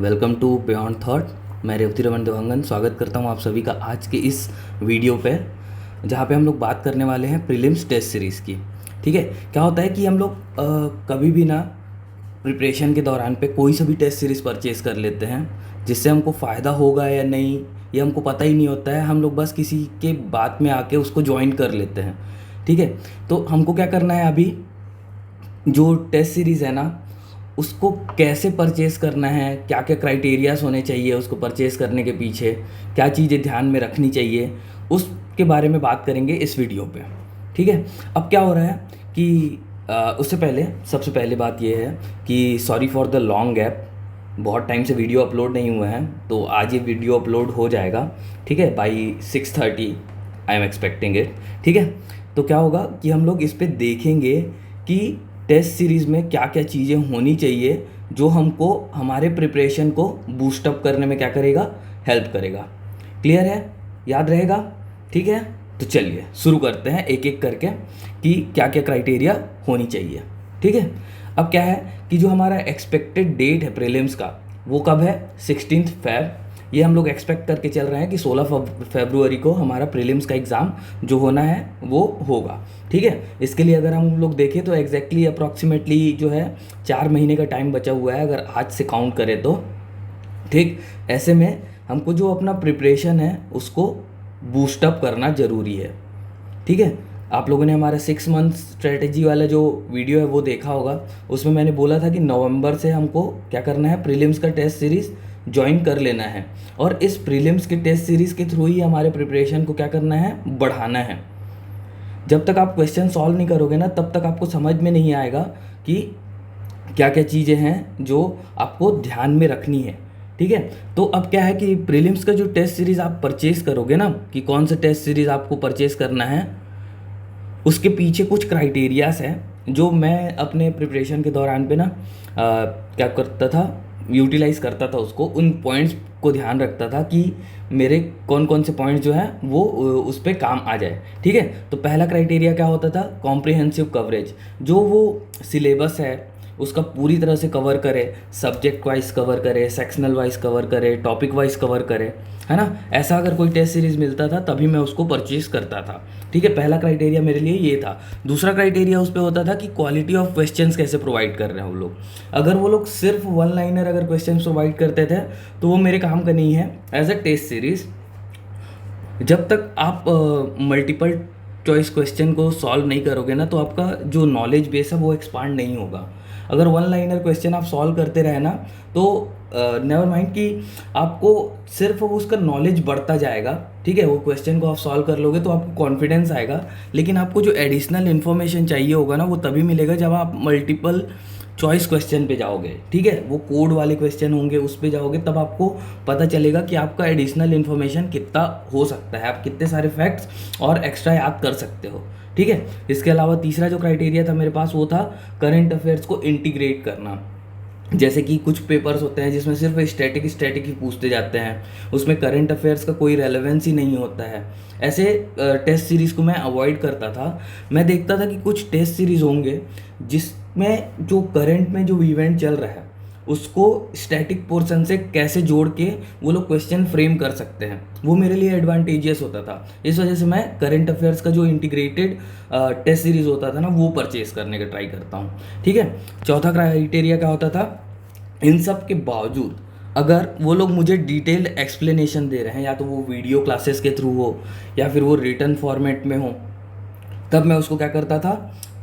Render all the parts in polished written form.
Welcome to beyond thought. मैं रेवती रमन देवांगन स्वागत करता हूं आप सभी का आज के इस वीडियो पे, जहां पे हम लोग बात करने वाले हैं प्रीलिम्स टेस्ट सीरीज़ की। ठीक है, क्या होता है कि हम लोग कभी भी ना प्रिपरेशन के दौरान पे कोई सा भी टेस्ट सीरीज़ परचेज़ कर लेते हैं, जिससे हमको फ़ायदा होगा या नहीं ये हमको पता ही नहीं होता है। हम लोग बस किसी के बात में आके उसको ज्वाइन कर लेते हैं। ठीक है, तो हमको क्या करना है, अभी जो टेस्ट सीरीज़ है ना उसको कैसे परचेज़ करना है, क्या क्या क्राइटेरियाज होने चाहिए उसको परचेज़ करने के पीछे, क्या चीज़ें ध्यान में रखनी चाहिए, उसके बारे में बात करेंगे इस वीडियो पे। ठीक है, अब क्या हो रहा है कि उससे पहले सबसे पहले बात ये है कि sorry for the long gap. बहुत टाइम से वीडियो अपलोड नहीं हुआ है, तो आज ये वीडियो अपलोड हो जाएगा। ठीक है, by 6:30 I am expecting it. ठीक है, तो क्या होगा कि हम लोग इस पे देखेंगे कि टेस्ट सीरीज़ में क्या क्या चीज़ें होनी चाहिए जो हमको हमारे प्रिपरेशन को बूस्टअप करने में क्या करेगा, हेल्प करेगा। क्लियर है, याद रहेगा? ठीक है, तो चलिए शुरू करते हैं एक एक करके कि क्या क्या क्राइटेरिया होनी चाहिए। ठीक है, अब क्या है कि जो हमारा एक्सपेक्टेड डेट है प्रीलिम्स का वो कब है, 16 फेब। ये हम लोग एक्सपेक्ट करके चल रहे हैं कि 16 फरवरी को हमारा प्रीलिम्स का एग्ज़ाम जो होना है वो होगा। ठीक है, इसके लिए अगर हम लोग देखें तो एग्जैक्टली अप्रॉक्सीमेटली जो है 4 महीने का टाइम बचा हुआ है, अगर आज से काउंट करें तो। ठीक, ऐसे में हमको जो अपना प्रिपरेशन है उसको बूस्टअप करना ज़रूरी है। ठीक है, आप लोगों ने हमारा 6 मंथ स्ट्रेटेजी वाला जो वीडियो है वो देखा होगा। उसमें मैंने बोला था कि नवंबर से हमको क्या करना है, प्रीलिम्स का टेस्ट सीरीज़ ज्वाइन कर लेना है, और इस प्रीलिम्स के टेस्ट सीरीज़ के थ्रू ही हमारे प्रिपरेशन को क्या करना है, बढ़ाना है। जब तक आप क्वेश्चन सॉल्व नहीं करोगे ना तब तक आपको समझ में नहीं आएगा कि क्या क्या चीज़ें हैं जो आपको ध्यान में रखनी है। ठीक है, तो अब क्या है कि प्रीलिम्स का जो टेस्ट सीरीज़ आप परचेज़ करोगे ना, कि कौन सा टेस्ट सीरीज़ आपको परचेज़ करना है, उसके पीछे कुछ क्राइटेरियाज हैं जो मैं अपने प्रिपरेशन के दौरान पे ना क्या करता था, यूटिलाइज करता था उसको, उन पॉइंट्स को ध्यान रखता था कि मेरे कौन कौन से पॉइंट्स जो हैं वो उस पर काम आ जाए। ठीक है, तो पहला क्राइटेरिया क्या होता था, कॉम्प्रिहेंसिव कवरेज। जो वो सिलेबस है उसका पूरी तरह से कवर करे, सब्जेक्ट वाइज कवर करे, सेक्शनल वाइज कवर करे, टॉपिक वाइज कवर करे, है ना। ऐसा अगर कोई टेस्ट सीरीज़ मिलता था तभी मैं उसको परचेज करता था। ठीक है, पहला क्राइटेरिया मेरे लिए ये था। दूसरा क्राइटेरिया उस पर होता था कि क्वालिटी ऑफ क्वेश्चंस कैसे प्रोवाइड कर रहे हैं वो लोग। अगर वो लोग सिर्फ वन लाइनर अगर क्वेश्चन प्रोवाइड करते थे तो वो मेरे काम का नहीं है एज अ टेस्ट सीरीज़। जब तक आप मल्टीपल चॉइस क्वेश्चन को सॉल्व नहीं करोगे ना तो आपका जो नॉलेज बेस है वो एक्सपांड नहीं होगा। अगर वन लाइनर क्वेश्चन आप सॉल्व करते रहे ना तो नेवर माइंड कि आपको सिर्फ उसका नॉलेज बढ़ता जाएगा। ठीक है, वो क्वेश्चन को आप सॉल्व कर लोगे तो आपको कॉन्फिडेंस आएगा, लेकिन आपको जो एडिशनल इन्फॉर्मेशन चाहिए होगा ना वो तभी मिलेगा जब आप मल्टीपल चॉइस क्वेश्चन पे जाओगे। ठीक है, वो कोड वाले क्वेश्चन होंगे उस पे जाओगे, तब आपको पता चलेगा कि आपका एडिशनल इन्फॉर्मेशन कितना हो सकता है, आप कितने सारे फैक्ट्स और एक्स्ट्रा याद कर सकते हो। ठीक है, इसके अलावा तीसरा जो क्राइटेरिया था मेरे पास वो था करंट अफेयर्स को इंटीग्रेट करना। जैसे कि कुछ पेपर्स होते हैं जिसमें सिर्फ स्टैटिक ही पूछते जाते हैं, उसमें करंट अफेयर्स का कोई रेलेवेंस ही नहीं होता है। ऐसे टेस्ट सीरीज़ को मैं अवॉइड करता था। मैं देखता था कि कुछ टेस्ट सीरीज़ होंगे जिसमें जो करंट में जो इवेंट चल रहा है उसको स्टैटिक पोर्शन से कैसे जोड़ के वो लोग क्वेश्चन फ्रेम कर सकते हैं, वो मेरे लिए एडवांटेजियस होता था। इस वजह से मैं करंट अफेयर्स का जो इंटीग्रेटेड टेस्ट सीरीज़ होता था ना वो परचेज करने का ट्राई करता हूँ। ठीक है, चौथा क्राइटेरिया क्या होता था, इन सब के बावजूद अगर वो लोग मुझे डिटेल्ड एक्सप्लेनेशन दे रहे हैं, या तो वो वीडियो क्लासेस के थ्रू हो या फिर वो रिटर्न फॉर्मेट में हो, तब मैं उसको क्या करता था,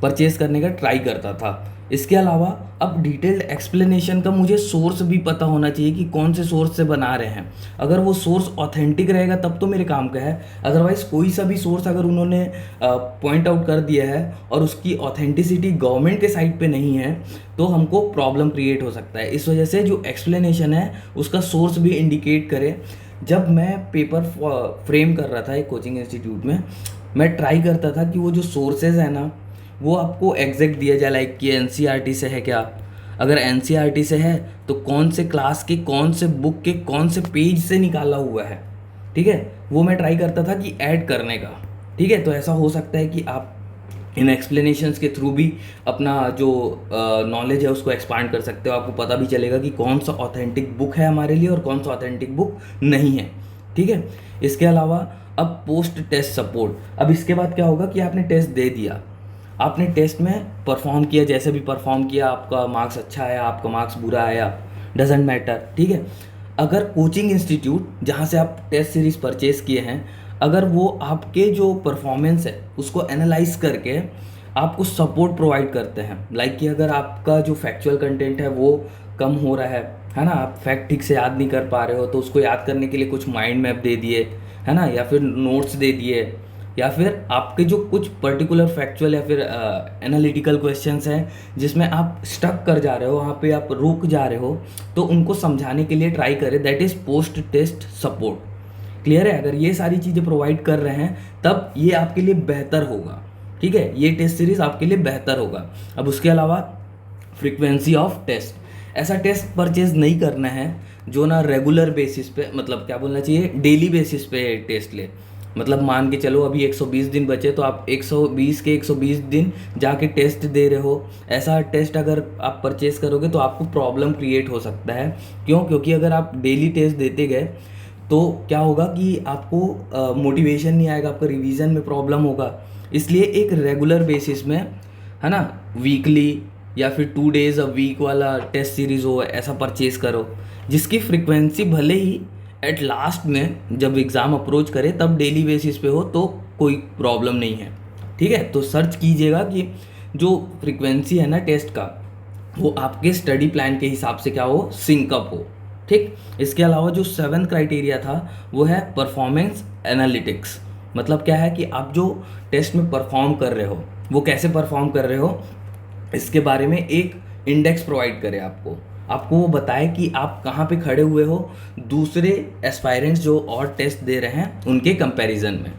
परचेज करने का ट्राई करता था। इसके अलावा अब डिटेल्ड एक्सप्लेनेशन का मुझे सोर्स भी पता होना चाहिए कि कौन से सोर्स से बना रहे हैं। अगर वो सोर्स ऑथेंटिक रहेगा तब तो मेरे काम का है, अदरवाइज़ कोई सा भी सोर्स अगर उन्होंने पॉइंट आउट कर दिया है और उसकी ऑथेंटिसिटी गवर्नमेंट के साइड पे नहीं है तो हमको प्रॉब्लम क्रिएट हो सकता है। इस वजह से जो एक्सप्लेनेशन है उसका सोर्स भी इंडिकेट करे। जब मैं पेपर फ्रेम कर रहा था एक कोचिंग इंस्टीट्यूट में, मैं ट्राई करता था कि वो जो सोर्सेज है ना वो आपको एग्जैक्ट दिया जाए, लाइक कि एनसीईआरटी से है क्या, अगर एनसीईआरटी से है तो कौन से क्लास के कौन से बुक के कौन से पेज से निकाला हुआ है। ठीक है, वो मैं ट्राई करता था कि ऐड करने का। ठीक है, तो ऐसा हो सकता है कि आप इन एक्सप्लेनेशंस के थ्रू भी अपना जो नॉलेज है उसको एक्सपांड कर सकते हो। आपको पता भी चलेगा कि कौन सा ऑथेंटिक बुक है हमारे लिए और कौन सा ऑथेंटिक बुक नहीं है, ठीक है। इसके अलावा अब पोस्ट टेस्ट सपोर्ट। अब इसके बाद क्या होगा कि आपने टेस्ट दे दिया, आपने टेस्ट में परफॉर्म किया, जैसे भी परफॉर्म किया, आपका मार्क्स अच्छा आया, आपका मार्क्स बुरा आया, डजेंट मैटर, ठीक है। अगर कोचिंग इंस्टीट्यूट जहाँ से आप टेस्ट सीरीज़ परचेज़ किए हैं, अगर वो आपके जो परफॉर्मेंस है उसको एनालाइज करके आपको सपोर्ट प्रोवाइड करते हैं, लाइक कि अगर आपका जो फैक्चुअल कंटेंट है वो कम हो रहा है ना, आप फैक्ट ठीक से याद नहीं कर पा रहे हो, तो उसको याद करने के लिए कुछ माइंड मैप दे दिए, है ना, या फिर नोट्स दे दिए, या फिर आपके जो कुछ पर्टिकुलर फैक्चुअल या फिर एनालिटिकल क्वेश्चंस हैं जिसमें आप स्टक कर जा रहे हो, वहाँ पे आप रुक जा रहे हो, तो उनको समझाने के लिए ट्राई करें। That is post test support. Clear है? अगर ये सारी चीज़ें प्रोवाइड कर रहे हैं तब ये आपके लिए बेहतर होगा, ठीक है, ये टेस्ट सीरीज़ आपके लिए बेहतर होगा। अब उसके अलावा फ्रीक्वेंसी ऑफ टेस्ट, ऐसा टेस्ट परचेज नहीं करना है जो ना रेगुलर बेसिस पे, मतलब क्या बोलना चाहिए, डेली बेसिस पे टेस्ट ले। मतलब मान के चलो अभी 120 दिन बचे तो आप 120 के 120 दिन जाके टेस्ट दे रहे हो। ऐसा टेस्ट अगर आप परचेज करोगे तो आपको प्रॉब्लम क्रिएट हो सकता है। क्यों? क्योंकि अगर आप डेली टेस्ट देते गए तो क्या होगा कि आपको मोटिवेशन नहीं आएगा, आपका रिवीजन में प्रॉब्लम होगा। इसलिए एक रेगुलर बेसिस में, है ना, वीकली या फिर 2 डेज़ अ वीक वाला टेस्ट सीरीज़ हो, ऐसा परचेज करो जिसकी फ्रिक्वेंसी भले ही एट लास्ट में जब एग्ज़ाम अप्रोच करे तब डेली बेसिस पे हो तो कोई प्रॉब्लम नहीं है, ठीक है। तो सर्च कीजिएगा कि जो फ्रिक्वेंसी है ना टेस्ट का वो आपके स्टडी प्लान के हिसाब से क्या हो, सिंकअप हो, ठीक। इसके अलावा जो 7th क्राइटेरिया था वो है परफॉर्मेंस एनालिटिक्स। मतलब क्या है कि आप जो टेस्ट में परफॉर्म कर रहे हो वो कैसे परफॉर्म कर रहे हो, इसके बारे में एक इंडेक्स प्रोवाइड करे आपको वो बताए कि आप कहाँ पे खड़े हुए हो दूसरे एस्पायरेंट्स जो और टेस्ट दे रहे हैं उनके कंपैरिजन में।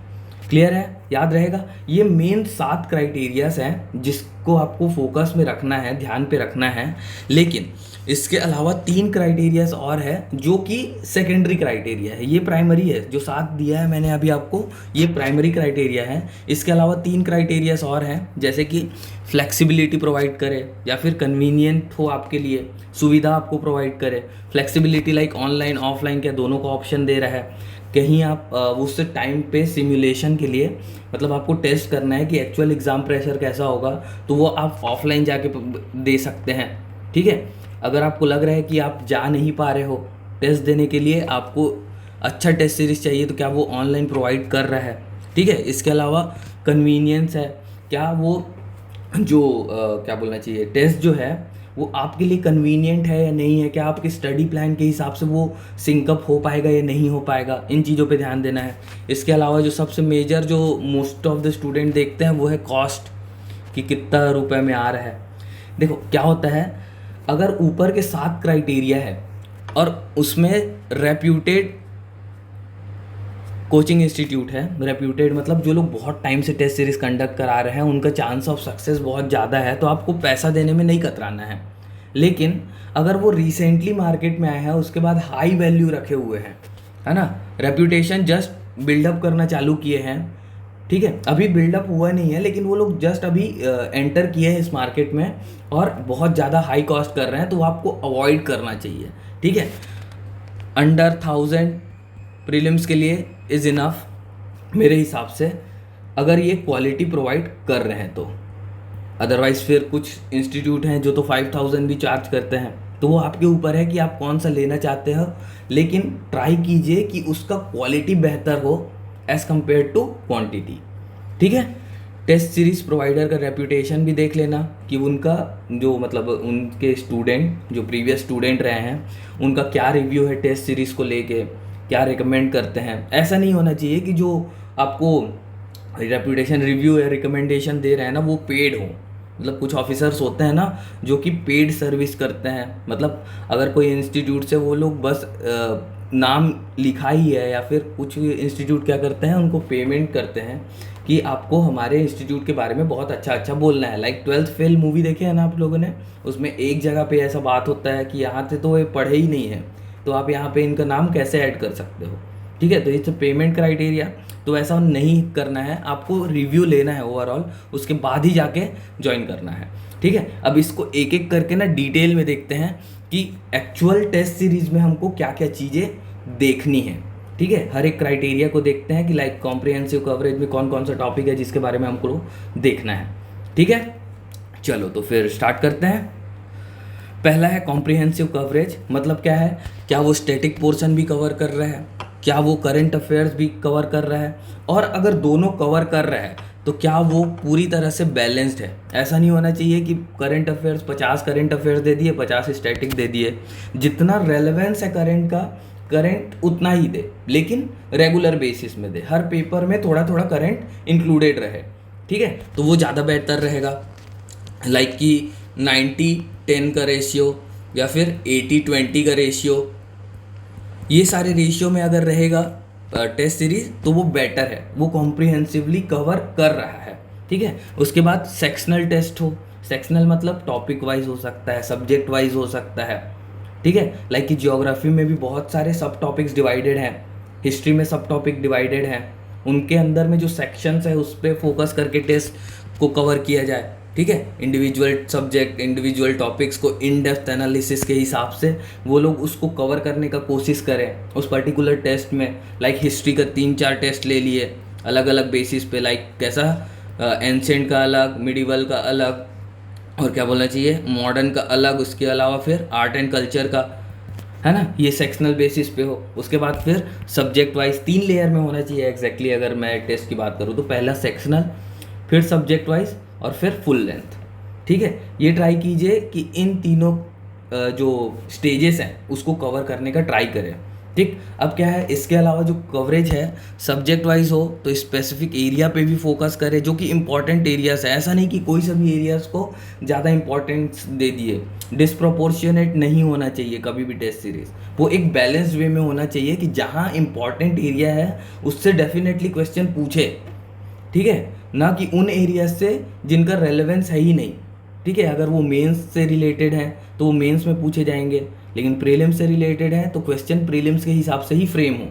क्लियर है? याद रहेगा? ये मेन 7 क्राइटेरियाज हैं जिसको आपको फोकस में रखना है, ध्यान पे रखना है। लेकिन इसके अलावा 3 क्राइटेरियाज और है जो कि सेकेंडरी क्राइटेरिया है, ये प्राइमरी है। जो 7 दिया है मैंने अभी आपको, ये प्राइमरी क्राइटेरिया है। इसके अलावा 3 क्राइटेरियाज और हैं, जैसे कि फ्लेक्सिबिलिटी प्रोवाइड करे या फिर कन्वीनियंट हो आपके लिए, सुविधा आपको प्रोवाइड करे। फ्लेक्सिबिलिटी लाइक ऑनलाइन ऑफलाइन क्या दोनों का ऑप्शन दे रहा है। कहीं आप उस टाइम पे सिमुलेशन के लिए, मतलब आपको टेस्ट करना है कि एक्चुअल एग्ज़ाम प्रेशर कैसा होगा, तो वो आप ऑफलाइन जाके दे सकते हैं, ठीक है। अगर आपको लग रहा है कि आप जा नहीं पा रहे हो टेस्ट देने के लिए, आपको अच्छा टेस्ट सीरीज़ चाहिए, तो क्या वो ऑनलाइन प्रोवाइड कर रहा है, ठीक है। इसके अलावा कन्वीनियंस है, क्या वो जो क्या बोलना चाहिए, टेस्ट जो है वो आपके लिए कन्वीनियंट है या नहीं है, क्या आपके स्टडी प्लान के हिसाब से वो सिंकअप हो पाएगा या नहीं हो पाएगा, इन चीज़ों पे ध्यान देना है। इसके अलावा जो सबसे मेजर जो मोस्ट ऑफ द स्टूडेंट देखते हैं वो है कॉस्ट, कि कितना रुपए में आ रहा है। देखो क्या होता है, अगर ऊपर के 7 क्राइटेरिया है और उसमें रेप्यूटेड कोचिंग इंस्टीट्यूट है, रेप्यूटेड मतलब जो लोग बहुत टाइम से टेस्ट सीरीज़ कंडक्ट करा रहे हैं, उनका चांस ऑफ सक्सेस बहुत ज़्यादा है, तो आपको पैसा देने में नहीं कतराना है। लेकिन अगर वो रिसेंटली मार्केट में आया है, उसके बाद हाई वैल्यू रखे हुए हैं, है ना, रेप्यूटेशन जस्ट बिल्डअप करना चालू किए हैं, ठीक है, अभी बिल्डअप हुआ नहीं है लेकिन वो लोग जस्ट अभी एंटर किए हैं इस मार्केट में और बहुत ज़्यादा हाई कॉस्ट कर रहे हैं, तो वो आपको अवॉइड करना चाहिए, ठीक है। अंडर 1000 प्रीलिम्स के लिए इज़ इनफ मेरे हिसाब से, अगर ये क्वालिटी प्रोवाइड कर रहे हैं तो। अदरवाइज़ फिर कुछ इंस्टीट्यूट हैं जो तो 5000 भी चार्ज करते हैं, तो वो आपके ऊपर है कि आप कौन सा लेना चाहते हो। लेकिन ट्राई कीजिए कि उसका क्वालिटी बेहतर हो एज़ कम्पेयर टू क्वांटिटी, ठीक है। टेस्ट सीरीज़ प्रोवाइडर का रेप्यूटेशन भी देख लेना कि उनका जो, मतलब उनके स्टूडेंट जो प्रीवियस स्टूडेंट रहे हैं उनका क्या रिव्यू है टेस्ट सीरीज़ को लेके, क्या रिकमेंड करते हैं। ऐसा नहीं होना चाहिए कि जो आपको रेप्यूटेशन रिव्यू या रिकमेंडेशन दे रहे हैं ना वो पेड हो। मतलब कुछ ऑफिसर्स होते हैं ना जो कि पेड सर्विस करते हैं, मतलब अगर कोई इंस्टीट्यूट से वो लोग बस नाम लिखा ही है, या फिर कुछ इंस्टीट्यूट क्या करते हैं उनको पेमेंट करते हैं कि आपको हमारे इंस्टीट्यूट के बारे में बहुत अच्छा अच्छा बोलना है। लाइक 12th फेल मूवी देखे है ना आप लोगों ने, उसमें एक जगह पे ऐसा बात होता है कि यहाँ से तो ये पढ़े ही नहीं है, तो आप यहाँ पे इनका नाम कैसे ऐड कर सकते हो, ठीक है। तो इट्स पेमेंट क्राइटेरिया, तो ऐसा नहीं करना है, आपको रिव्यू लेना है ओवरऑल, उसके बाद ही जाके ज्वाइन करना है। ठीक है, अब इसको एक एक करके ना डिटेल में देखते हैं कि एक्चुअल टेस्ट सीरीज में हमको क्या क्या चीज़ें देखनी है। ठीक है, हर एक क्राइटेरिया को देखते हैं कि लाइक कॉम्प्रिहेंसिव कवरेज में कौन कौन सा टॉपिक है जिसके बारे में हमको देखना है। ठीक है, चलो तो फिर स्टार्ट करते हैं। पहला है कॉम्प्रिहेंसिव कवरेज, मतलब क्या है, क्या वो स्टैटिक पोर्शन भी कवर कर रहा है, क्या वो करंट अफेयर्स भी कवर कर रहा है, और अगर दोनों कवर कर रहा है तो क्या वो पूरी तरह से बैलेंस्ड है। ऐसा नहीं होना चाहिए कि करंट अफेयर्स 50 करंट अफेयर्स दे दिए, 50 स्टैटिक दे दिए। जितना रेलेवेंस है करंट का, करंट उतना ही दे, लेकिन रेगुलर बेसिस में दे, हर पेपर में थोड़ा थोड़ा करंट इंक्लूडेड रहे। ठीक है, तो वो ज़्यादा बेहतर रहेगा। लाइक कि 90-10 का रेशियो या फिर 80-20 का रेशियो, ये सारे रेशियो में अगर रहेगा टेस्ट सीरीज तो वो बेटर है, वो कॉम्प्रिहेंसिवली कवर कर रहा है। ठीक है, उसके बाद सेक्शनल टेस्ट हो, सेक्शनल मतलब टॉपिक वाइज हो सकता है, सब्जेक्ट वाइज हो सकता है। ठीक है, लाइक कि ज्योग्राफी में भी बहुत सारे सब टॉपिक्स डिवाइडेड हैं, हिस्ट्री में सब टॉपिक डिवाइडेड हैं, उनके अंदर में जो सेक्शंस है उस पर फोकस करके टेस्ट को कवर किया जाए। ठीक है, इंडिविजुअल सब्जेक्ट, इंडिविजुअल टॉपिक्स को इन डेप्थ एनालिसिस के हिसाब से वो लोग उसको कवर करने का कोशिश करें उस पर्टिकुलर टेस्ट में। लाइक हिस्ट्री का 3-4 टेस्ट ले लिए अलग अलग बेसिस पे, लाइक कैसा, एंशिएंट का अलग, मिडिवल का अलग, और क्या बोलना चाहिए, मॉडर्न का अलग, उसके अलावा फिर आर्ट एंड कल्चर का, है ना, ये सेक्शनल बेसिस पे हो। उसके बाद फिर सब्जेक्ट वाइज 3 लेयर में होना चाहिए एग्जैक्टली। अगर मैं टेस्ट की बात करूँ तो पहला सेक्शनल, फिर सब्जेक्ट वाइज, और फिर फुल लेंथ। ठीक है, ये ट्राई कीजिए कि इन तीनों जो स्टेजेस हैं उसको कवर करने का ट्राई करें। ठीक, अब क्या है, इसके अलावा जो कवरेज है सब्जेक्ट वाइज हो तो स्पेसिफिक एरिया पे भी फोकस करें जो कि इंपॉर्टेंट एरियाज है। ऐसा नहीं कि कोई सभी एरियाज को ज़्यादा इंपॉर्टेंस दे दिए, डिस्प्रोपोर्शनेट नहीं होना चाहिए कभी भी टेस्ट सीरीज। वो एक बैलेंस्ड वे में होना चाहिए कि जहाँ इंपॉर्टेंट एरिया है उससे डेफिनेटली क्वेश्चन पूछे। ठीक है, ना कि उन एरियाज से जिनका रेलेवेंस है ही नहीं। ठीक है, अगर वो मेंस से रिलेटेड हैं तो वो मेंस में पूछे जाएंगे, लेकिन प्रीलिम्स से रिलेटेड है तो क्वेश्चन प्रीलिम्स के हिसाब से ही फ्रेम हो।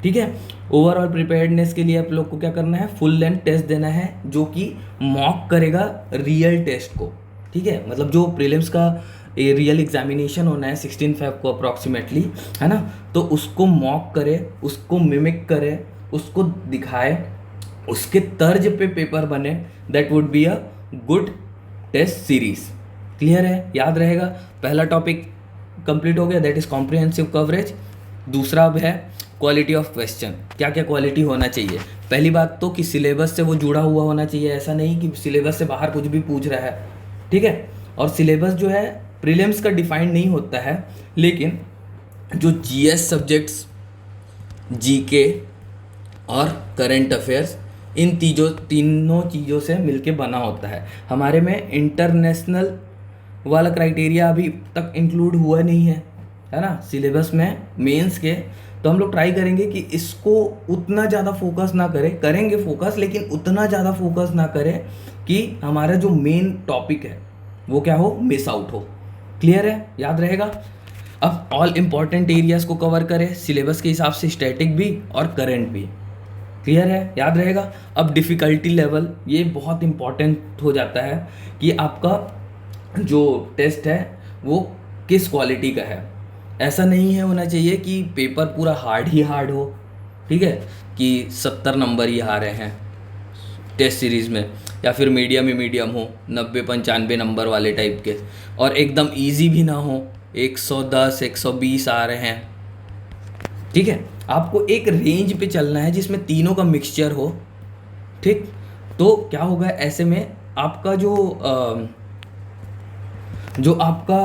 ठीक है, ओवरऑल प्रिपेयर्डनेस के लिए आप लोग को क्या करना है, फुल लेंथ टेस्ट देना है जो कि मॉक करेगा रियल टेस्ट को। ठीक है, मतलब जो प्रीलिम्स का रियल एग्जामिनेशन होना है 16 फेब को अप्रॉक्सीमेटली, है ना, तो उसको मॉक करे, उसको मिमिक करे, उसको दिखाए, उसके तर्ज पे पेपर बने। That would be a good test series. Clear है, याद रहेगा। पहला टॉपिक कंप्लीट हो गया, दैट इज कॉम्प्रिहेंसिव कवरेज। दूसरा अब है क्वालिटी ऑफ क्वेश्चन, क्या क्या क्वालिटी होना चाहिए। पहली बात तो कि सिलेबस से वो जुड़ा हुआ होना चाहिए, ऐसा नहीं कि सिलेबस से बाहर कुछ भी पूछ रहा है। ठीक है, और सिलेबस जो है प्रीलिम्स का डिफाइंड नहीं होता है, लेकिन जो जीएस सब्जेक्ट्स, जीके और करंट अफेयर्स, इन तीनों चीज़ों से मिलके बना होता है। हमारे में इंटरनेशनल वाला क्राइटेरिया अभी तक इंक्लूड हुआ नहीं है ना सिलेबस में मेंस के, तो हम लोग ट्राई करेंगे कि इसको उतना ज़्यादा फोकस ना करें, करेंगे फोकस लेकिन उतना ज़्यादा फोकस ना करें कि हमारा जो मेन टॉपिक है वो क्या हो, मिस आउट हो। क्लियर है, याद रहेगा। अब ऑल इम्पॉर्टेंट एरियाज़ को कवर करें सिलेबस के हिसाब से, स्टैटिक भी और करंट भी। क्लियर है, याद रहेगा। अब डिफ़िकल्टी लेवल, ये बहुत इंपॉर्टेंट हो जाता है कि आपका जो टेस्ट है वो किस क्वालिटी का है। ऐसा नहीं है होना चाहिए कि पेपर पूरा हार्ड ही हार्ड हो। ठीक है, कि 70 नंबर ही आ रहे हैं टेस्ट सीरीज़ में, या फिर मीडियम ही मीडियम हो 90-95 नंबर वाले टाइप के, और एकदम इजी भी ना हो 110-120 आ रहे हैं। ठीक है, आपको एक रेंज पे चलना है जिसमें तीनों का मिक्सचर हो। ठीक, तो क्या होगा ऐसे में, आपका जो आपका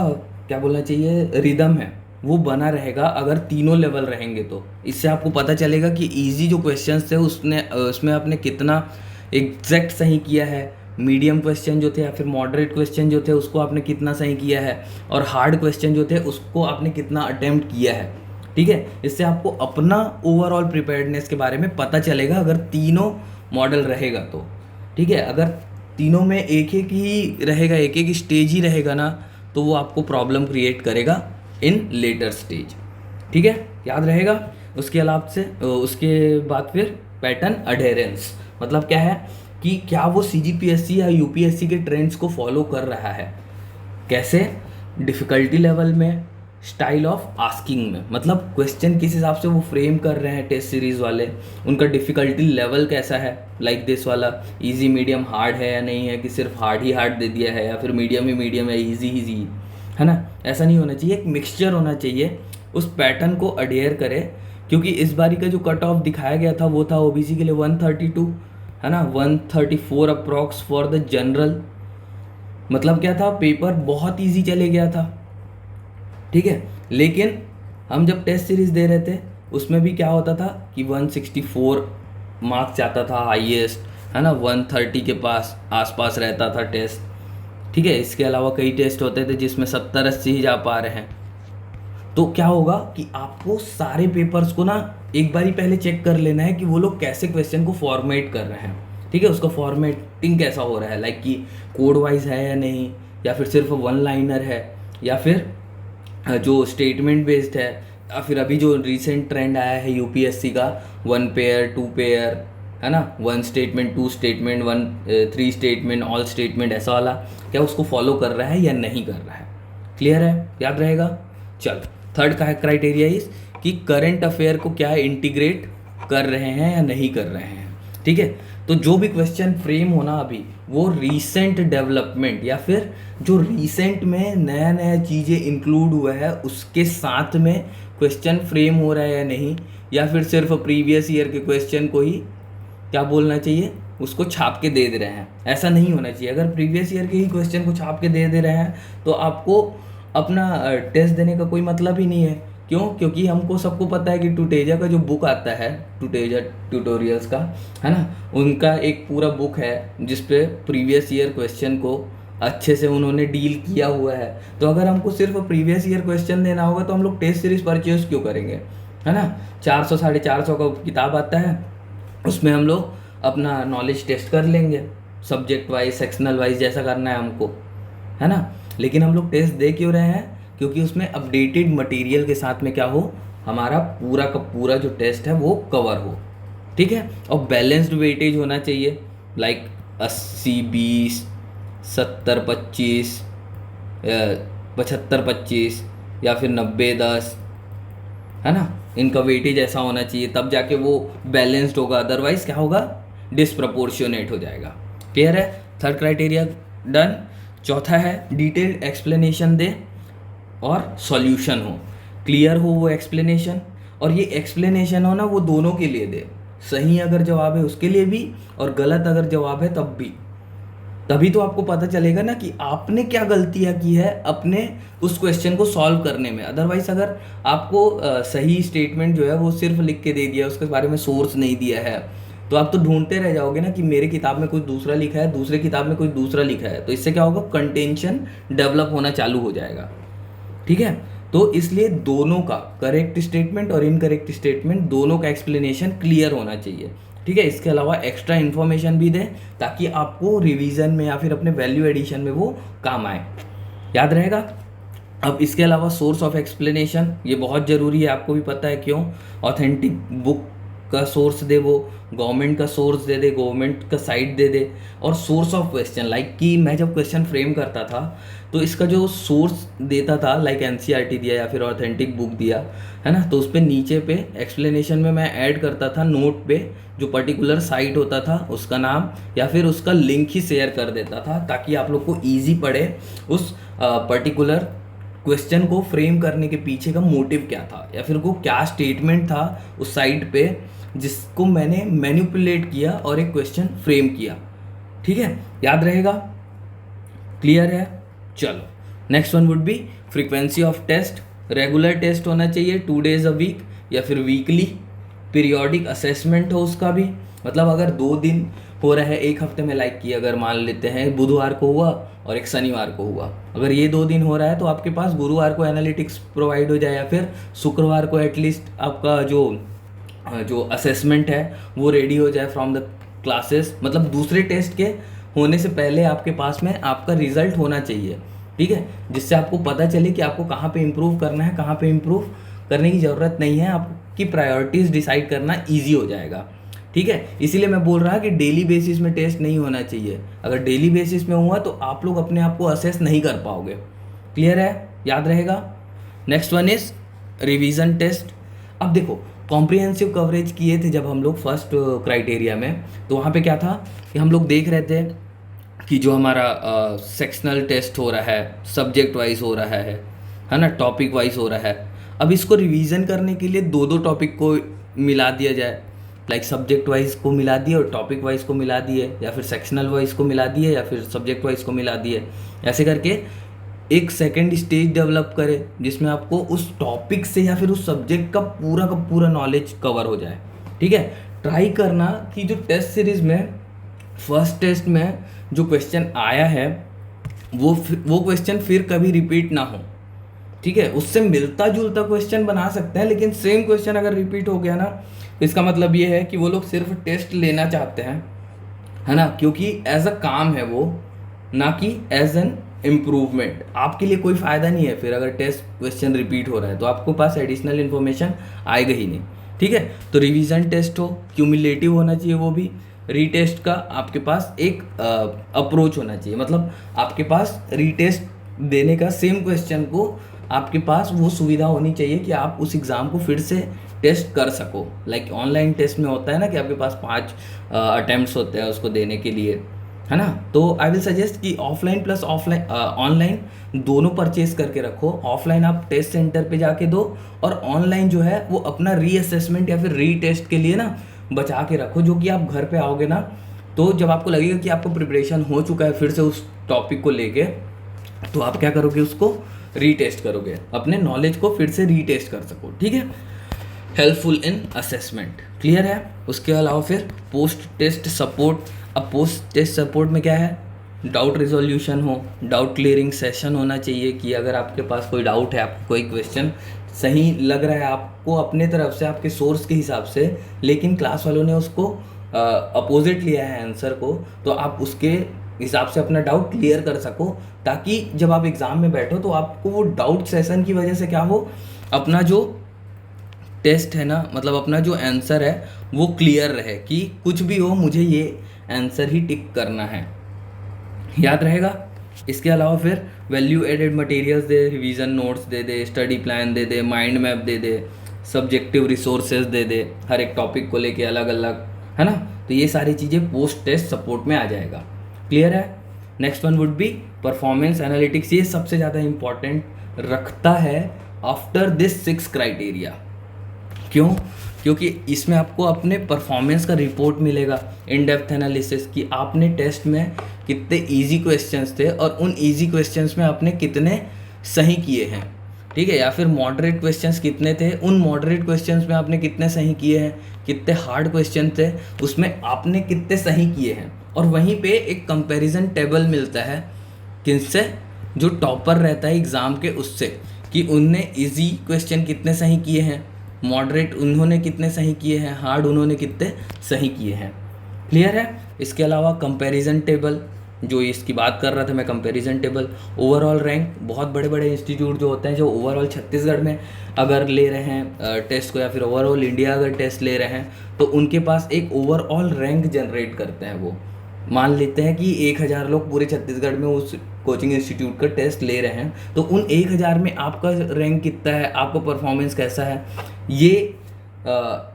क्या बोलना चाहिए रिदम है वो बना रहेगा अगर तीनों लेवल रहेंगे। तो इससे आपको पता चलेगा कि इजी जो क्वेश्चंस थे उसमें आपने कितना एग्जैक्ट सही किया है, मीडियम क्वेश्चन जो थे या फिर मॉडरेट क्वेश्चन जो थे उसको आपने कितना सही किया है, और हार्ड क्वेश्चन जो थे उसको आपने कितना अटेम्प्ट किया है। ठीक है, इससे आपको अपना ओवरऑल प्रिपेयर्डनेस के बारे में पता चलेगा अगर तीनों मॉडल रहेगा तो। ठीक है, अगर तीनों में एक एक ही रहेगा, एक एक स्टेज ही रहेगा ना, तो वो आपको प्रॉब्लम क्रिएट करेगा इन लेटर स्टेज। ठीक है, याद रहेगा। उसके बाद फिर पैटर्न अडेरेंस मतलब क्या है कि क्या वो CGPSC या UPSC के ट्रेंड्स को फॉलो कर रहा है। कैसे? डिफ़िकल्टी लेवल में, स्टाइल ऑफ आस्किंग में, मतलब क्वेश्चन किस हिसाब से वो फ्रेम कर रहे हैं टेस्ट सीरीज़ वाले, उनका डिफ़िकल्टी लेवल कैसा है, लाइक दिस वाला इजी मीडियम हार्ड है या नहीं है, कि सिर्फ हार्ड ही हार्ड दे दिया है, या फिर मीडियम ही मीडियम है, इजी इजी, है ना। ऐसा नहीं होना चाहिए, एक मिक्सचर होना चाहिए, उस पैटर्न को अडेयर करे। क्योंकि इस बारी का जो कट ऑफ दिखाया गया था वो था OBC के लिए 132, है ना, 134 अप्रॉक्स फॉर द जनरल। मतलब क्या था, पेपर बहुत इजी चले गया था, ठीक है। लेकिन हम जब टेस्ट सीरीज़ दे रहे थे उसमें भी क्या होता था कि 164 मार्क्स आता था हाईएस्ट, है ना, 130 के आसपास रहता था टेस्ट, ठीक है। इसके अलावा कई टेस्ट होते थे जिसमें 70-80 ही जा पा रहे हैं। तो क्या होगा कि आपको सारे पेपर्स को ना एक बारी पहले चेक कर लेना है कि वो लोग कैसे क्वेश्चन को फॉर्मेट कर रहे हैं, ठीक है, उसका फॉर्मेटिंग कैसा हो रहा है, लाइक कि कोड वाइज है या नहीं, या फिर सिर्फ वन लाइनर है, या फिर जो स्टेटमेंट बेस्ड है, या फिर अभी जो रिसेंट ट्रेंड आया है UPSC का 1 पेयर 2 पेयर, है ना, 1 statement 2 statement 3 statement all statement, ऐसा वाला क्या उसको फॉलो कर रहा है या नहीं कर रहा है। क्लियर है, याद रहेगा। चल, थर्ड का क्राइटेरिया इस कि करंट अफेयर को क्या इंटीग्रेट कर रहे हैं या नहीं कर रहे हैं, ठीक है। तो जो भी क्वेश्चन फ्रेम होना अभी वो रीसेंट डेवलपमेंट या फिर जो रीसेंट में नया नया चीज़ें इंक्लूड हुआ है उसके साथ में क्वेश्चन फ्रेम हो रहा है या नहीं, या फिर सिर्फ प्रीवियस ईयर के क्वेश्चन को ही क्या बोलना चाहिए, उसको छाप के दे दे रहे हैं। ऐसा नहीं होना चाहिए। अगर प्रीवियस ईयर के ही क्वेश्चन को छाप के दे दे रहे हैं तो आपको अपना टेस्ट देने का कोई मतलब ही नहीं है। क्यों? क्योंकि हमको सबको पता है कि टूटेजा का जो बुक आता है, टूटेजा ट्यूटोरियल्स का, है ना, उनका एक पूरा बुक है जिस पे प्रीवियस ईयर क्वेश्चन को अच्छे से उन्होंने डील किया हुआ है। तो अगर हमको सिर्फ प्रीवियस ईयर क्वेश्चन देना होगा तो हम लोग टेस्ट सीरीज परचेज क्यों करेंगे, है ना। 400 450 का किताब आता है, उसमें हम लोग अपना नॉलेज टेस्ट कर लेंगे, सब्जेक्ट वाइज सेक्शनल वाइज जैसा करना है हमको, है ना। लेकिन हम लोग टेस्ट दे क्यों रहे हैं? क्योंकि उसमें अपडेटेड मटेरियल के साथ में क्या हो, हमारा पूरा का पूरा जो टेस्ट है वो कवर हो, ठीक है। और बैलेंस्ड वेटेज होना चाहिए, लाइक 80-20, 70-25, 75-25 या फिर 90-10, है ना। इनका वेटेज ऐसा होना चाहिए, तब जाके वो बैलेंस्ड होगा, अदरवाइज क्या होगा, डिसप्रपोर्शनेट हो जाएगा। क्लियर है, थर्ड क्राइटेरिया डन। चौथा है डिटेल्ड एक्सप्लेनेशन दे और सॉल्यूशन हो, क्लियर हो वो एक्सप्लेनेशन, और ये एक्सप्लेनेशन हो ना वो दोनों के लिए दे, सही अगर जवाब है उसके लिए भी और गलत अगर जवाब है तब भी। तभी तो आपको पता चलेगा ना कि आपने क्या गलतियाँ की है अपने उस क्वेश्चन को सॉल्व करने में। अदरवाइज अगर आपको सही स्टेटमेंट जो है वो सिर्फ लिख के दे दिया, उसके बारे में सोर्स नहीं दिया है, तो आप तो ढूंढते रह जाओगे ना कि मेरे किताब में कुछ दूसरा लिखा है, दूसरे किताब में कुछ दूसरा लिखा है। तो इससे क्या होगा, कंटेंशन डेवलप होना चालू हो जाएगा, ठीक है। तो इसलिए दोनों का, करेक्ट स्टेटमेंट और इनकरेक्ट स्टेटमेंट, दोनों का एक्सप्लेनेशन क्लियर होना चाहिए, ठीक है। इसके अलावा एक्स्ट्रा इन्फॉर्मेशन भी दें ताकि आपको रिवीजन में या फिर अपने वैल्यू एडिशन में वो काम आए, याद रहेगा। अब इसके अलावा सोर्स ऑफ एक्सप्लेनेशन, ये बहुत ज़रूरी है, आपको भी पता है क्यों। ऑथेंटिक बुक का सोर्स दे, वो गवर्नमेंट का सोर्स दे दे, गवर्नमेंट का साइट दे दे, और सोर्स ऑफ क्वेश्चन, लाइक कि मैं जब क्वेश्चन फ्रेम करता था तो इसका जो सोर्स देता था, लाइक NCERT दिया या फिर ऑथेंटिक बुक दिया, है ना, तो उस पर नीचे पे एक्सप्लेनेशन में मैं ऐड करता था नोट पे जो पर्टिकुलर साइट होता था उसका नाम या फिर उसका लिंक ही शेयर कर देता था, ताकि आप लोग को ईजी पड़े उस पर्टिकुलर क्वेश्चन को फ्रेम करने के पीछे का मोटिव क्या था, या फिर वो क्या स्टेटमेंट था उस साइट पे जिसको मैंने मैनिपुलेट किया और एक क्वेश्चन फ्रेम किया, ठीक है, याद रहेगा। क्लियर है, चलो next one would be frequency of test. Regular test होना चाहिए 2 days अ वीक या फिर वीकली। पीरियोडिक असेसमेंट हो उसका भी, मतलब अगर 2 दिन हो रहा है एक हफ्ते में, लाइक कि अगर मान लेते हैं बुधवार को हुआ और एक शनिवार को हुआ, अगर ये 2 दिन हो रहा है तो आपके पास गुरुवार को एनालिटिक्स प्रोवाइड हो जाए या फिर शुक्रवार को एटलीस्ट आपका जो असेसमेंट है वो रेडी हो जाए फ्रॉम द क्लासेस। मतलब दूसरे टेस्ट के होने से पहले आपके पास में आपका रिजल्ट होना चाहिए, ठीक है, जिससे आपको पता चले कि आपको कहाँ पे इम्प्रूव करना है, कहाँ पे इम्प्रूव करने की ज़रूरत नहीं है, आपकी प्रायोरिटीज़ डिसाइड करना ईजी हो जाएगा। ठीक है, इसीलिए मैं बोल रहा कि डेली बेसिस में टेस्ट नहीं होना चाहिए। अगर डेली बेसिस में हुआ तो आप लोग अपने आप को असेस नहीं कर पाओगे। क्लियर है, याद रहेगा। Next one is revision test. अब देखो, कॉम्प्रिहेंसिव कवरेज किए थे जब हम लोग फर्स्ट क्राइटेरिया में, तो वहाँ पे क्या था कि हम लोग देख रहे थे कि जो हमारा सेक्शनल टेस्ट हो रहा है, सब्जेक्ट वाइज हो रहा है ना, टॉपिक वाइज हो रहा है। अब इसको रिवीजन करने के लिए दो टॉपिक को मिला दिया जाए, लाइक सब्जेक्ट वाइज को मिला दिए और टॉपिक वाइज को मिला दिए, या फिर सेक्शनल वाइज को मिला दिए, या फिर सब्जेक्ट वाइज को मिला दिए। ऐसे करके एक सेकेंड स्टेज डेवलप करे जिसमें आपको उस टॉपिक से या फिर उस सब्जेक्ट का पूरा नॉलेज कवर हो जाए। ठीक है, ट्राई करना कि जो टेस्ट सीरीज में फर्स्ट टेस्ट में जो क्वेश्चन आया है वो क्वेश्चन फिर कभी रिपीट ना हो। ठीक है, उससे मिलता जुलता क्वेश्चन बना सकते हैं, लेकिन सेम क्वेश्चन अगर रिपीट हो गया ना तो इसका मतलब ये है कि वो लोग सिर्फ टेस्ट लेना चाहते हैं, है ना, क्योंकि एज अ काम है वो, ना कि एज एन इम्प्रूवमेंट। आपके लिए कोई फ़ायदा नहीं है फिर अगर टेस्ट क्वेश्चन रिपीट हो रहा है, तो आपको पास एडिशनल इन्फॉर्मेशन आएगा ही नहीं। ठीक है, तो रिवीजन टेस्ट हो, क्यूमुलेटिव होना चाहिए वो भी। रीटेस्ट का आपके पास एक अप्रोच होना चाहिए, मतलब आपके पास रीटेस्ट देने का सेम क्वेश्चन को आपके पास वो सुविधा होनी चाहिए कि आप उस एग्ज़ाम को फिर से टेस्ट कर सको। लाइक ऑनलाइन टेस्ट में होता है ना कि आपके पास 5 अटैम्प्ट्स होते हैं उसको देने के लिए, है ना। तो आई विल सजेस्ट कि ऑफलाइन प्लस ऑफलाइन ऑनलाइन दोनों परचेज करके रखो। ऑफलाइन आप टेस्ट सेंटर पे जाके दो, और ऑनलाइन जो है वो अपना रीअसेसमेंट या फिर रीटेस्ट के लिए ना बचा के रखो, जो कि आप घर पे आओगे ना तो जब आपको लगेगा कि आपको प्रिपरेशन हो चुका है फिर से उस टॉपिक को लेके, तो आप क्या करोगे, उसको रीटेस्ट करोगे, अपने नॉलेज को फिर से रीटेस्ट कर सको। ठीक है, हेल्पफुल इन असेसमेंट। क्लियर है। उसके अलावा फिर पोस्ट टेस्ट सपोर्ट। अब पोस्ट टेस्ट सपोर्ट में क्या है, डाउट रिजोल्यूशन हो, डाउट क्लियरिंग सेशन होना चाहिए कि अगर आपके पास कोई डाउट है, आपको कोई क्वेश्चन सही लग रहा है आपको अपने तरफ से, आपके सोर्स के हिसाब से, लेकिन क्लास वालों ने उसको अपोजिट लिया है आंसर को, तो आप उसके हिसाब से अपना डाउट क्लियर कर सको, ताकि जब आप एग्ज़ाम में बैठो तो आपको वो डाउट सेशन की वजह से क्या हो, अपना जो टेस्ट है ना, मतलब अपना जो आंसर है वो क्लियर रहे कि कुछ भी हो मुझे ये आंसर ही टिक करना है। याद रहेगा। इसके अलावा फिर वैल्यू एडेड मटेरियल्स दे, रिवीजन नोट्स दे दे, स्टडी प्लान दे दे, माइंड मैप दे दे, सब्जेक्टिव रिसोर्सेज दे दे, हर एक टॉपिक को लेके अलग अलग, है ना। तो ये सारी चीज़ें पोस्ट टेस्ट सपोर्ट में आ जाएगा। क्लियर है। Next one would B performance analytics. ये सबसे ज़्यादा इम्पॉर्टेंट रखता है आफ्टर दिस 6 क्राइटेरिया। क्यों? क्योंकि इसमें आपको अपने परफॉर्मेंस का रिपोर्ट मिलेगा, इन डेप्थ एनालिसिस कि आपने टेस्ट में कितने इजी क्वेश्चंस थे और उन इजी क्वेश्चंस में आपने कितने सही किए हैं। ठीक है, या फिर मॉडरेट क्वेश्चंस कितने थे, उन मॉडरेट क्वेश्चंस में आपने कितने सही किए हैं, कितने हार्ड क्वेश्चन थे उसमें आपने कितने सही किए हैं। और वहीं पे एक कंपैरिजन टेबल मिलता है, किससे, जो टॉपर रहता है एग्ज़ाम के उससे, कि उनने इजी क्वेश्चन कितने सही किए हैं, मॉडरेट उन्होंने कितने सही किए हैं, हार्ड उन्होंने कितने सही किए हैं। क्लियर है। इसके अलावा कंपैरिजन टेबल, जो इसकी बात कर रहा था मैं, कंपैरिजन टेबल, ओवरऑल रैंक। बहुत बड़े बड़े इंस्टीट्यूट जो होते हैं, जो ओवरऑल छत्तीसगढ़ में अगर ले रहे हैं टेस्ट को, या फिर ओवरऑल इंडिया अगर टेस्ट ले रहे हैं, तो उनके पास एक ओवरऑल रैंक जनरेट करते हैं। वो मान लेते हैं कि 1000 लोग पूरे छत्तीसगढ़ में उस कोचिंग इंस्टीट्यूट का टेस्ट ले रहे हैं, तो उन 1000 में आपका रैंक कितना है, आपका परफॉर्मेंस कैसा है, ये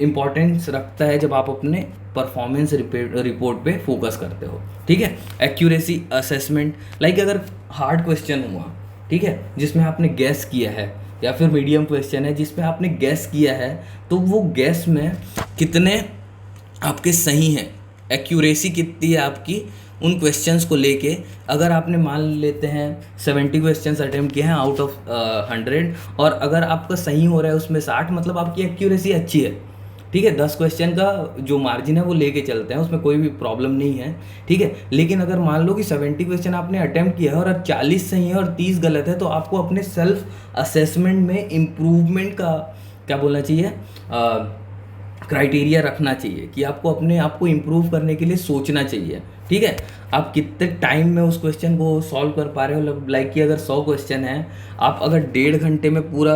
इम्पॉर्टेंस रखता है जब आप अपने परफॉर्मेंस रिपोर्ट पे फोकस करते हो। ठीक है। एक्यूरेसी असेसमेंट, लाइक अगर हार्ड क्वेश्चन हुआ, ठीक है, जिसमें आपने गैस किया है, या फिर मीडियम क्वेश्चन है जिसमें आपने गैस किया है, तो वो गैस में कितने आपके सही हैं, एक्यूरेसी कितनी है आपकी उन क्वेश्चंस को लेके। अगर आपने मान लेते हैं 70 क्वेश्चंस अटेम्प्ट किए हैं आउट ऑफ 100, और अगर आपका सही हो रहा है उसमें 60, मतलब आपकी एक्यूरेसी अच्छी है। ठीक है, 10 क्वेश्चन का जो मार्जिन है वो लेके चलते हैं, उसमें कोई भी प्रॉब्लम नहीं है। ठीक है, लेकिन अगर मान लो कि 70 क्वेश्चन आपने अटेम्प्ट किया है और 40 सही है और 30 गलत है, तो आपको अपने सेल्फ असेसमेंट में इम्प्रूवमेंट का क्या बोलना चाहिए, क्राइटेरिया रखना चाहिए कि आपको अपने आप को इम्प्रूव करने के लिए सोचना चाहिए। ठीक है, आप कितने टाइम में उस क्वेश्चन को सॉल्व कर पा रहे हो। लाइक कि अगर 100 क्वेश्चन है, आप अगर 1.5 घंटे में पूरा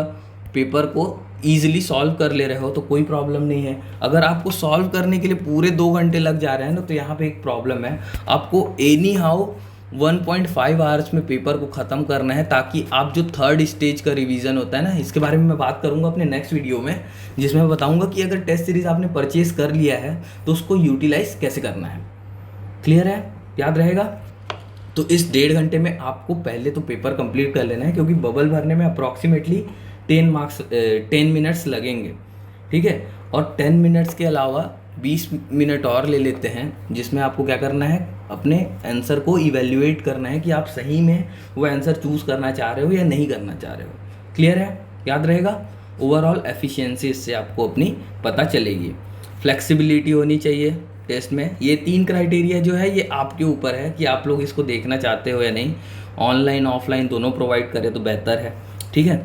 पेपर को ईजिली सॉल्व कर ले रहे हो तो कोई प्रॉब्लम नहीं है। अगर आपको सॉल्व करने के लिए पूरे 2 घंटे लग जा रहे हैं ना, तो यहाँ पे एक प्रॉब्लम है। आपको एनी हाउ 1.5 आवर्स में पेपर को ख़त्म करना है, ताकि आप जो थर्ड स्टेज का रिवीजन होता है ना, इसके बारे में मैं बात करूँगा अपने नेक्स्ट वीडियो में, जिसमें मैं बताऊँगा कि अगर टेस्ट सीरीज़ आपने परचेज़ कर लिया है तो उसको यूटिलाइज कैसे करना है। क्लियर है, याद रहेगा। तो इस 1.5 घंटे में आपको पहले तो पेपर कंप्लीट कर लेना है, क्योंकि बबल भरने में अप्रॉक्सीमेटली 10 मिनट्स लगेंगे, ठीक है। और 10 मिनट्स के अलावा 20 मिनट और ले लेते हैं, जिसमें आपको क्या करना है, अपने आंसर को इवेल्युएट करना है कि आप सही में वो आंसर चूज़ करना चाह रहे हो या नहीं करना चाह रहे हो। क्लियर है, याद रहेगा। ओवरऑल एफिशिएंसी इससे आपको अपनी पता चलेगी। फ्लेक्सिबिलिटी होनी चाहिए टेस्ट में। ये 3 क्राइटेरिया जो है ये आपके ऊपर है कि आप लोग इसको देखना चाहते हो या नहीं। ऑनलाइन ऑफलाइन दोनों प्रोवाइड करें तो बेहतर है, ठीक है।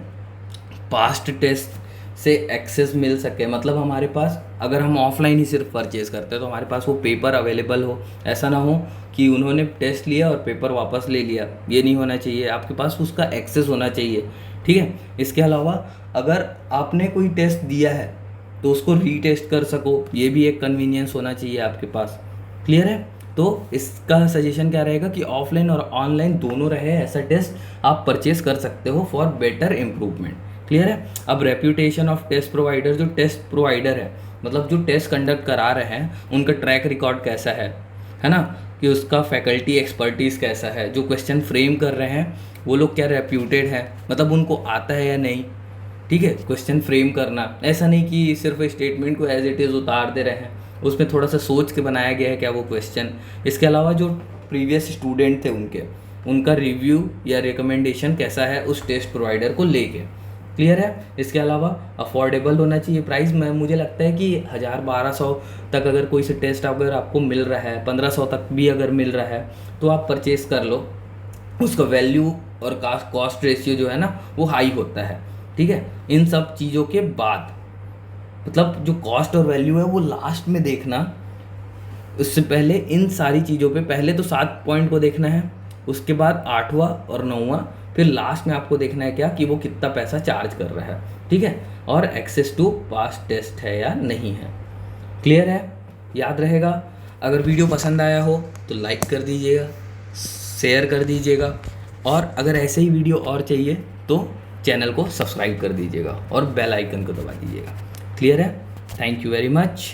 पास्ट टेस्ट से एक्सेस मिल सके, मतलब हमारे पास अगर हम ऑफलाइन ही सिर्फ परचेज़ करते हैं तो हमारे पास वो पेपर अवेलेबल हो। ऐसा ना हो कि उन्होंने टेस्ट लिया और पेपर वापस ले लिया, ये नहीं होना चाहिए। आपके पास उसका एक्सेस होना चाहिए, ठीक है। इसके अलावा अगर आपने कोई टेस्ट दिया है तो उसको रीटेस्ट कर सको, ये भी एक कन्वीनियंस होना चाहिए आपके पास। क्लियर है। तो इसका सजेशन क्या रहेगा कि ऑफलाइन और ऑनलाइन दोनों रहे, ऐसा टेस्ट आप परचेज कर सकते हो फॉर बेटर इम्प्रूवमेंट। क्लियर है। अब रेप्यूटेशन ऑफ टेस्ट प्रोवाइडर, जो टेस्ट प्रोवाइडर है, मतलब जो टेस्ट कंडक्ट करा रहे हैं, उनका ट्रैक रिकॉर्ड कैसा है ना, कि उसका फैकल्टी एक्सपर्टीज़ कैसा है, जो क्वेश्चन फ्रेम कर रहे हैं वो लोग क्या रेप्यूटेड है, मतलब उनको आता है या नहीं, ठीक है। क्वेश्चन फ्रेम करना, ऐसा नहीं कि सिर्फ स्टेटमेंट को एज इट इज़ उतार दे रहे हैं, उसमें थोड़ा सा सोच के बनाया गया है क्या वो क्वेश्चन। इसके अलावा जो प्रीवियस स्टूडेंट थे उनका रिव्यू या रिकमेंडेशन कैसा है उस टेस्ट प्रोवाइडर को लेके। क्लियर है। इसके अलावा अफोर्डेबल होना चाहिए प्राइस में। मुझे लगता है कि 1000-1200 तक अगर कोई से टेस्ट अगर आपको मिल रहा है, 1500 तक भी अगर मिल रहा है तो आप परचेज़ कर लो। उसका वैल्यू और कॉस्ट रेशियो जो है ना वो हाई होता है, ठीक है। इन सब चीज़ों के बाद, मतलब जो कॉस्ट और वैल्यू है वो लास्ट में देखना, उससे पहले इन सारी चीज़ों पे पहले तो 7 पॉइंट को देखना है, उसके बाद 8वां और 9वां, फिर लास्ट में आपको देखना है क्या कि वो कितना पैसा चार्ज कर रहा है, ठीक है। और एक्सेस टू पास टेस्ट है या नहीं है। क्लियर है, याद रहेगा। अगर वीडियो पसंद आया हो तो लाइक कर दीजिएगा, शेयर कर दीजिएगा, और अगर ऐसे ही वीडियो और चाहिए तो चैनल को सब्सक्राइब कर दीजिएगा और बेल आइकन को दबा दीजिएगा। क्लियर है। Thank you very much.